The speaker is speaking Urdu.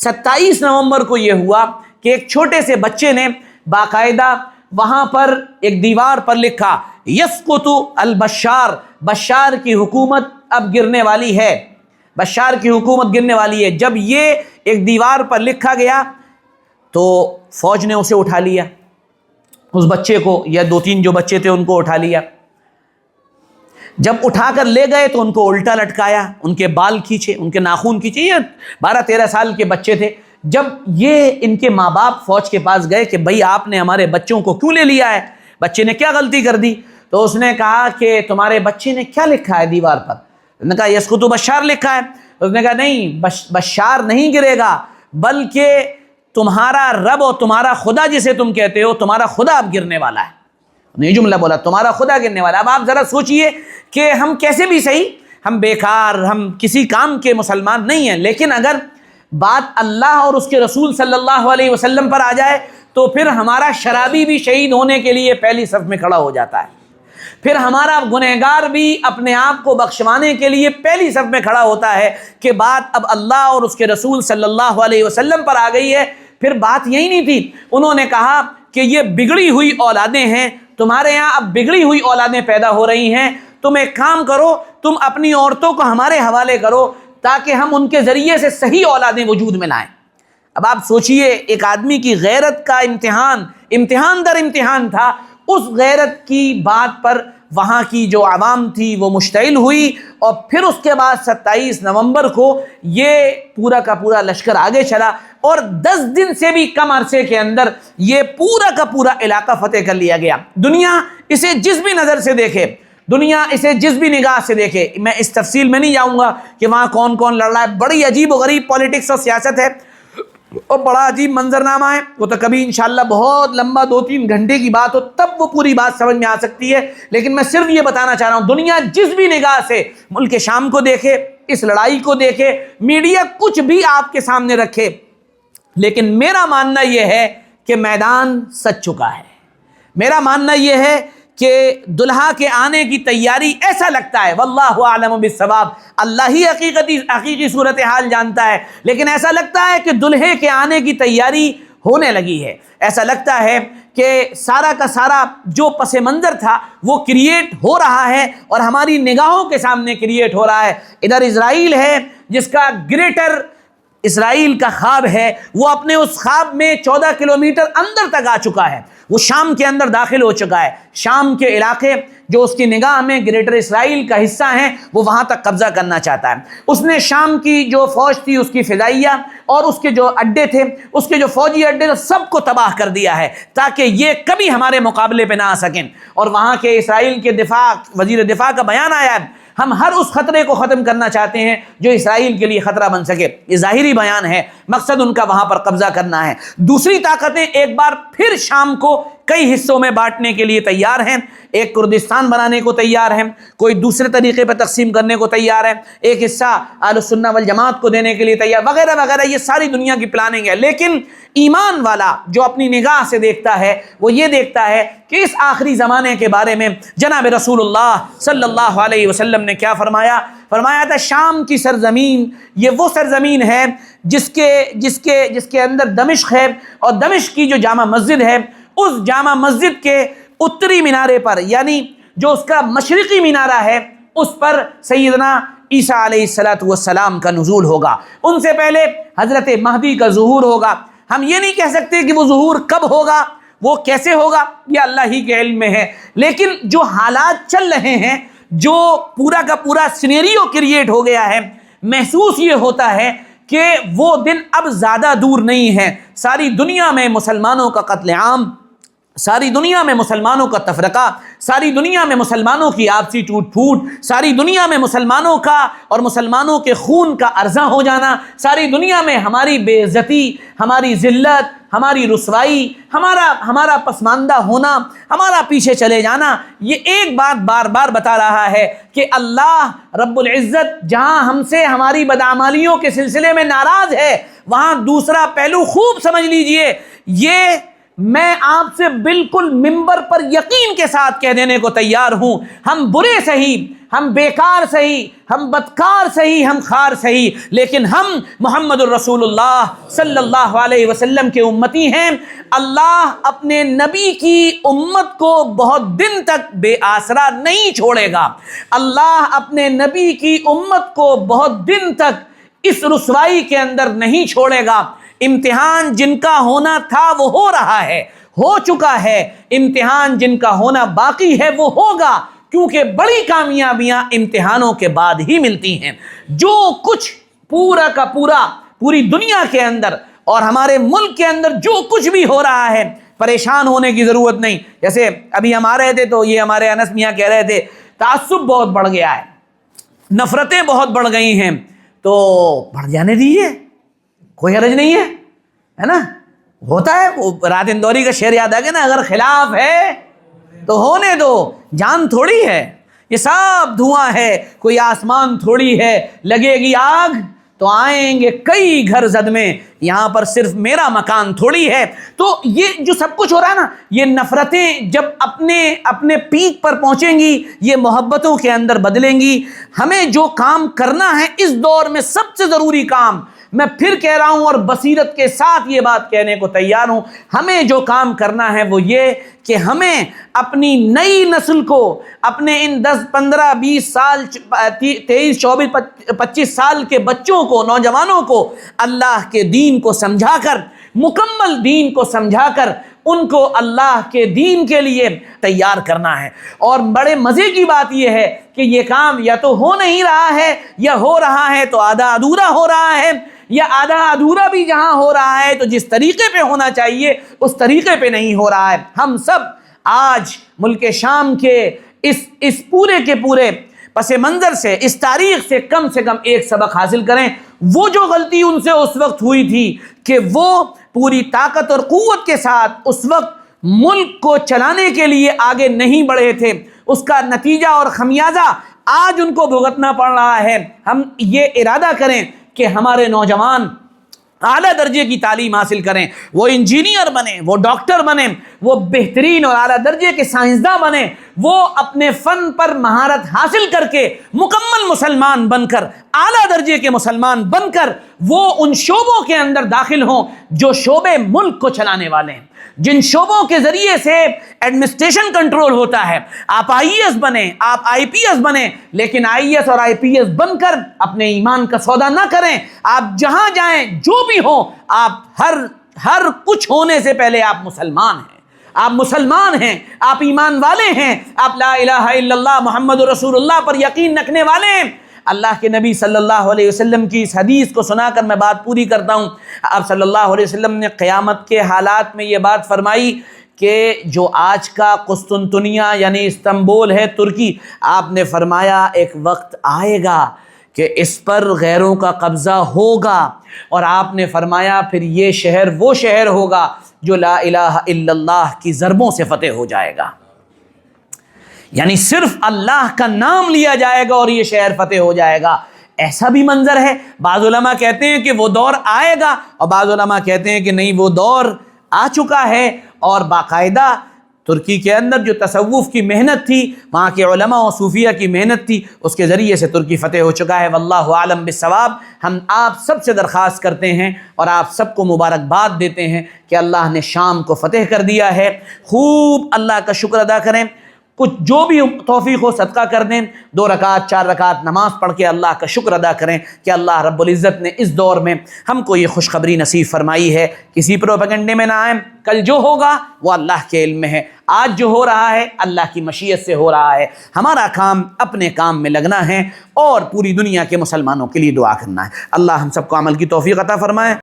27 نومبر کو یہ ہوا کہ ایک چھوٹے سے بچے نے باقاعدہ وہاں پر ایک دیوار پر لکھا یسقط البشار، بشار کی حکومت اب گرنے والی ہے، بشار کی حکومت گرنے والی ہے۔ جب یہ ایک دیوار پر لکھا گیا تو فوج نے اسے اٹھا لیا، اس بچے کو یا 2-3 جو بچے تھے ان کو اٹھا لیا۔ جب اٹھا کر لے گئے تو ان کو الٹا لٹکایا، ان کے بال کھینچے، ان کے ناخن کھینچے۔ یہ 12-13 سال کے بچے تھے۔ جب یہ ان کے ماں باپ فوج کے پاس گئے کہ بھئی آپ نے ہمارے بچوں کو کیوں لے لیا ہے، بچے نے کیا غلطی کر دی، تو اس نے کہا کہ تمہارے بچے نے کیا لکھا ہے دیوار پر؟ اس نے کہا یسقط بشار لکھا ہے۔ اس نے کہا نہیں، بشار نہیں گرے گا، بلکہ تمہارا رب اور تمہارا خدا جسے تم کہتے ہو، تمہارا خدا اب گرنے والا ہے۔ یہ جملہ بولا، تمہارا خدا گرنے والا ہے۔ اب آپ ذرا سوچئے کہ ہم کیسے بھی صحیح، ہم بیکار، ہم کسی کام کے مسلمان نہیں ہیں، لیکن اگر بات اللہ اور اس کے رسول صلی اللہ علیہ وسلم پر آ جائے تو پھر ہمارا شرابی بھی شہید ہونے کے لیے پہلی صف میں کھڑا ہو جاتا ہے، پھر ہمارا گنہگار بھی اپنے آپ کو بخشوانے کے لیے پہلی صف میں کھڑا ہوتا ہے کہ بات اب اللہ اور اس کے رسول صلی اللہ علیہ وسلم پر آ گئی ہے۔ پھر بات یہی نہیں تھی، انہوں نے کہا کہ یہ بگڑی ہوئی اولادیں ہیں، تمہارے یہاں اب بگڑی ہوئی اولادیں پیدا ہو رہی ہیں، تم ایک کام کرو، تم اپنی عورتوں کو ہمارے حوالے کرو تاکہ ہم ان کے ذریعے سے صحیح اولادیں وجود میں لائیں۔ اب آپ سوچئے ایک آدمی کی غیرت کا امتحان در امتحان تھا، اس غیرت کی بات پر وہاں کی جو عوام تھی وہ مشتعل ہوئی، اور پھر اس کے بعد 27 نومبر کو یہ پورا کا پورا لشکر آگے چلا، اور 10 دن سے بھی کم عرصے کے اندر یہ پورا کا پورا علاقہ فتح کر لیا گیا۔ دنیا اسے جس بھی نظر سے دیکھے، دنیا اسے جس بھی نگاہ سے دیکھے، میں اس تفصیل میں نہیں جاؤں گا کہ وہاں کون کون لڑ رہا ہے، بڑی عجیب و غریب پولیٹکس اور سیاست ہے، اور بڑا عجیب منظرنامہ ہے، وہ تو کبھی انشاءاللہ بہت لمبا 2-3 گھنٹے کی بات ہو تب وہ پوری بات سمجھ میں آ سکتی ہے، لیکن میں صرف یہ بتانا چاہ رہا ہوں دنیا جس بھی نگاہ سے ملک شام کو دیکھے، اس لڑائی کو دیکھے، میڈیا کچھ بھی آپ کے سامنے رکھے، لیکن میرا ماننا یہ ہے کہ میدان سج چکا ہے۔ میرا ماننا یہ ہے کہ دلہا کے آنے کی تیاری، ایسا لگتا ہے واللہ اعلم بالصواب، اللہ ہی حقیقی صورتحال جانتا ہے، لیکن ایسا لگتا ہے کہ دلہے کے آنے کی تیاری ہونے لگی ہے۔ ایسا لگتا ہے کہ سارا کا سارا جو پس منظر تھا وہ کریٹ ہو رہا ہے، اور ہماری نگاہوں کے سامنے کریٹ ہو رہا ہے۔ ادھر اسرائیل ہے جس کا گریٹر اسرائیل کا خواب ہے، وہ اپنے اس خواب میں 14 کلومیٹر اندر تک آ چکا ہے، وہ شام کے اندر داخل ہو چکا ہے۔ شام کے علاقے جو اس کی نگاہ میں گریٹر اسرائیل کا حصہ ہیں وہ وہاں تک قبضہ کرنا چاہتا ہے۔ اس نے شام کی جو فوج تھی، اس کی فضائیہ اور اس کے جو اڈے تھے، اس کے جو فوجی اڈے تھے، سب کو تباہ کر دیا ہے تاکہ یہ کبھی ہمارے مقابلے پہ نہ آ سکیں۔ اور وہاں کے اسرائیل کے وزیر دفاع کا بیان آیا ہے، ہم ہر اس خطرے کو ختم کرنا چاہتے ہیں جو اسرائیل کے لیے خطرہ بن سکے۔ یہ ظاہری بیان ہے، مقصد ان کا وہاں پر قبضہ کرنا ہے۔ دوسری طاقتیں ایک بار پھر شام کو کئی حصوں میں بانٹنے کے لیے تیار ہیں، ایک کردستان بنانے کو تیار ہیں، کوئی دوسرے طریقے پر تقسیم کرنے کو تیار ہے، ایک حصہ اہل السنہ والجماعت کو دینے کے لیے تیار، وغیرہ وغیرہ۔ یہ ساری دنیا کی پلاننگ ہے، لیکن ایمان والا جو اپنی نگاہ سے دیکھتا ہے وہ یہ دیکھتا ہے کہ اس آخری زمانے کے بارے میں جناب رسول اللہ صلی اللہ علیہ وسلم نے کیا فرمایا تھا، شام کی سرزمین یہ وہ سرزمین ہے جس کے اندر دمشق ہے، اور دمشق کی جو جامع مسجد ہے، اس جامع مسجد کے اتری مینارے پر، یعنی جو اس کا مشرقی مینارہ ہے، اس پر سیدنا عیسیٰ علیہ السلام کا نزول ہوگا۔ ان سے پہلے حضرت مہدی کا ظہور ہوگا۔ ہم یہ نہیں کہہ سکتے کہ وہ ظہور کب ہوگا، وہ کیسے ہوگا، یہ اللہ ہی کے علم میں ہے، لیکن جو حالات چل رہے ہیں، جو پورا کا پورا سینیریو کریٹ ہو گیا ہے، محسوس یہ ہوتا ہے کہ وہ دن اب زیادہ دور نہیں ہے۔ ساری دنیا میں مسلمانوں کا قتل عام، ساری دنیا میں مسلمانوں کا تفرقہ، ساری دنیا میں مسلمانوں کی آپسی ٹوٹ پھوٹ، ساری دنیا میں مسلمانوں کا اور مسلمانوں کے خون کا عرضہ ہو جانا، ساری دنیا میں ہماری بے عزتی، ہماری ذلت، ہماری رسوائی، ہمارا پسماندہ ہونا، ہمارا پیچھے چلے جانا، یہ ایک بات بار بار بتا رہا ہے کہ اللہ رب العزت جہاں ہم سے ہماری بدعمالیوں کے سلسلے میں ناراض ہے، وہاں دوسرا پہلو خوب سمجھ لیجئے، یہ میں آپ سے بالکل منبر پر یقین کے ساتھ کہہ دینے کو تیار ہوں، ہم برے صحیح، ہم بیکار صحیح، ہم بدکار صحیح، ہم خار صحیح، لیکن ہم محمد الرسول اللہ صلی اللہ علیہ وسلم کے امتی ہیں۔ اللہ اپنے نبی کی امت کو بہت دن تک بے آسرا نہیں چھوڑے گا، اللہ اپنے نبی کی امت کو بہت دن تک اس رسوائی کے اندر نہیں چھوڑے گا۔ امتحان جن کا ہونا تھا وہ ہو رہا ہے، ہو چکا ہے، امتحان جن کا ہونا باقی ہے وہ ہوگا، کیونکہ بڑی کامیابیاں امتحانوں کے بعد ہی ملتی ہیں۔ جو کچھ پورا کا پورا پوری دنیا کے اندر اور ہمارے ملک کے اندر جو کچھ بھی ہو رہا ہے، پریشان ہونے کی ضرورت نہیں۔ جیسے ابھی ہم آ رہے تھے تو یہ ہمارے انس میاں کہہ رہے تھے تعصب بہت بڑھ گیا ہے، نفرتیں بہت بڑھ گئی ہیں، تو بڑھ جانے دیجیے، کوئی حرج نہیں ہے نا۔ ہوتا ہے، وہ رات اندوری کا شعر یاد آ گیا نا، اگر خلاف ہے تو ہونے دو، جان تھوڑی ہے، یہ سب دھواں ہے، کوئی آسمان تھوڑی ہے، لگے گی آگ تو آئیں گے کئی گھر زد میں، یہاں پر صرف میرا مکان تھوڑی ہے۔ تو یہ جو سب کچھ ہو رہا ہے نا، یہ نفرتیں جب اپنے پیک پر پہنچیں گی، یہ محبتوں کے اندر بدلیں گی۔ ہمیں جو کام کرنا ہے اس دور میں سب سے ضروری کام، میں پھر کہہ رہا ہوں اور بصیرت کے ساتھ یہ بات کہنے کو تیار ہوں، ہمیں جو کام کرنا ہے وہ یہ کہ ہمیں اپنی نئی نسل کو، اپنے ان 10 15 20 سال 23 24 25 سال کے بچوں کو، نوجوانوں کو اللہ کے دین کو سمجھا کر، مکمل دین کو سمجھا کر ان کو اللہ کے دین کے لیے تیار کرنا ہے۔ اور بڑے مزے کی بات یہ ہے کہ یہ کام یا تو ہو نہیں رہا ہے، یا ہو رہا ہے تو آدھا ادھورا ہو رہا ہے، یا آدھا ادھورا بھی جہاں ہو رہا ہے تو جس طریقے پہ ہونا چاہیے اس طریقے پہ نہیں ہو رہا ہے۔ ہم سب آج ملک شام کے اس پورے کے پورے پس منظر سے، اس تاریخ سے کم ایک سبق حاصل کریں۔ وہ جو غلطی ان سے اس وقت ہوئی تھی کہ وہ پوری طاقت اور قوت کے ساتھ اس وقت ملک کو چلانے کے لیے آگے نہیں بڑھے تھے، اس کا نتیجہ اور خمیازہ آج ان کو بھگتنا پڑ رہا ہے۔ ہم یہ ارادہ کریں کہ ہمارے نوجوان اعلیٰ درجے کی تعلیم حاصل کریں، وہ انجینئر بنیں، وہ ڈاکٹر بنیں، وہ بہترین اور اعلیٰ درجے کے سائنسداں بنیں، وہ اپنے فن پر مہارت حاصل کر کے مکمل مسلمان بن کر، اعلیٰ درجے کے مسلمان بن کر وہ ان شعبوں کے اندر داخل ہوں جو شعبے ملک کو چلانے والے ہیں، جن شعبوں کے ذریعے سے ایڈمنسٹریشن کنٹرول ہوتا ہے۔ آپ آئی اے ایس بنیں، آپ آئی پی ایس بنیں، لیکن آئی اے ایس اور آئی پی ایس بن کر اپنے ایمان کا سودا نہ کریں۔ آپ جہاں جائیں، جو بھی ہوں، آپ ہر کچھ ہونے سے پہلے آپ مسلمان ہیں، آپ مسلمان ہیں، آپ ایمان والے ہیں، آپ لا الہ الا اللہ محمد رسول اللہ پر یقین رکھنے والے ہیں۔ اللہ کے نبی صلی اللہ علیہ وسلم کی اس حدیث کو سنا کر میں بات پوری کرتا ہوں۔ آپ صلی اللہ علیہ وسلم نے قیامت کے حالات میں یہ بات فرمائی کہ جو آج کا قسطنطنیہ یعنی استنبول ہے، ترکی، آپ نے فرمایا ایک وقت آئے گا کہ اس پر غیروں کا قبضہ ہوگا، اور آپ نے فرمایا پھر یہ شہر وہ شہر ہوگا جو لا الہ الا اللہ کی ضربوں سے فتح ہو جائے گا، یعنی صرف اللہ کا نام لیا جائے گا اور یہ شہر فتح ہو جائے گا۔ ایسا بھی منظر ہے، بعض علماء کہتے ہیں کہ وہ دور آئے گا، اور بعض علماء کہتے ہیں کہ نہیں، وہ دور آ چکا ہے، اور باقاعدہ ترکی کے اندر جو تصوف کی محنت تھی، وہاں کے علماء و صوفیہ کی محنت تھی، اس کے ذریعے سے ترکی فتح ہو چکا ہے۔ واللہ عالم بالصواب۔ ہم آپ سب سے درخواست کرتے ہیں اور آپ سب کو مبارکباد دیتے ہیں کہ اللہ نے شام کو فتح کر دیا ہے۔ خوب اللہ کا شکر ادا کریں، کچھ جو بھی توفیق ہو صدقہ کر دیں، 2 رکعت 4 رکعت نماز پڑھ کے اللہ کا شکر ادا کریں کہ اللہ رب العزت نے اس دور میں ہم کو یہ خوشخبری نصیب فرمائی ہے۔ کسی پروپیگنڈے میں نہ آئیں، کل جو ہوگا وہ اللہ کے علم میں ہے، آج جو ہو رہا ہے اللہ کی مشیت سے ہو رہا ہے۔ ہمارا کام اپنے کام میں لگنا ہے اور پوری دنیا کے مسلمانوں کے لیے دعا کرنا ہے۔ اللہ ہم سب کو عمل کی توفیق عطا فرمائے۔